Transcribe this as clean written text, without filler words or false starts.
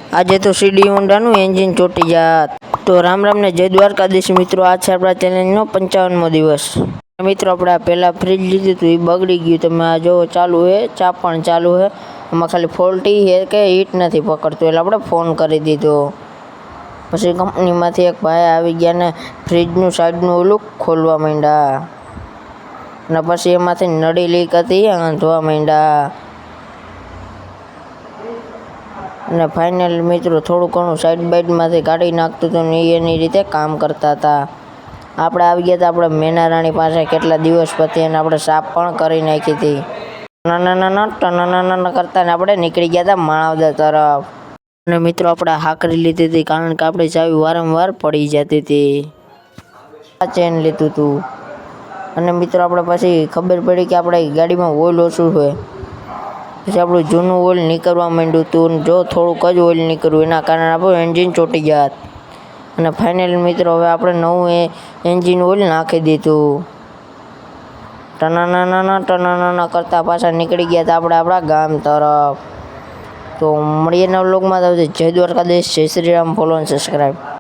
આજે તો સીડી હોન્ડાનું એન્જિન ચોટી જાત। તો રામ રામ ને જય દ્વારકાધીશ મિત્રો। આ છે આપણા ચેલેન્જનો 55મો દિવસ। મિત્રો આપણે પહેલાં ફ્રીજ લીધું હતું, એ બગડી ગયું। તમે આ જો ચાલુ છે, ચાપ પણ ચાલુ છે, આમાં ખાલી ફોલ્ટી છે કે હીટ નથી પકડતું, એટલે આપણે ફોન કરી દીધો। પછી કંપનીમાંથી એક ભાઈ આવી ગયા ને ફ્રીજનું સાઈડનું ઓલું ખોલવા માંડ્યા, અને પછી એમાંથી નળી લીક હતી ધોવા માંડ્યા। અને ફાઇનલ મિત્રો થોડું ઘણું સાઈડ બાઇડમાંથી કાઢી નાખતું હતું ને એની રીતે કામ કરતા હતા। આપણે આવી ગયા હતા આપણે મેનારાણી પાસે કેટલા દિવસ પછી, અને આપણે સાફ પણ કરી નાખી હતી। ટનાના કરતા ને આપણે નીકળી ગયા હતા માણાવદર તરફ। અને મિત્રો આપણે હાકરી લીધી હતી, કારણ કે આપણી ચાવી વારંવાર પડી જતી હતી। આ ચેન લીધું હતું, અને મિત્રો આપણે પછી ખબર પડી કે આપણે ગાડીમાં ઓઇલ ઓછું હોય। પછી આપણું જૂનું ઓઇલ નીકળવા માંડ્યું હતું, જો થોડુંક જ ઓઇલ નીકળ્યું, એના કારણે આપણું એન્જિન ચોટી જાત। અને ફાઇનલ મિત્રો હવે આપણે નવું એન્જિન ઓઇલ નાખી દીધું। ટનાના કરતાં પાછા નીકળી ગયા હતા આપણે આપણા ગામ તરફ। તો મળીએ નવા વ્લોગમાં। જય દ્વારકાધીશ, જય શ્રી રામ, ફોલો અને સબસ્ક્રાઈબ।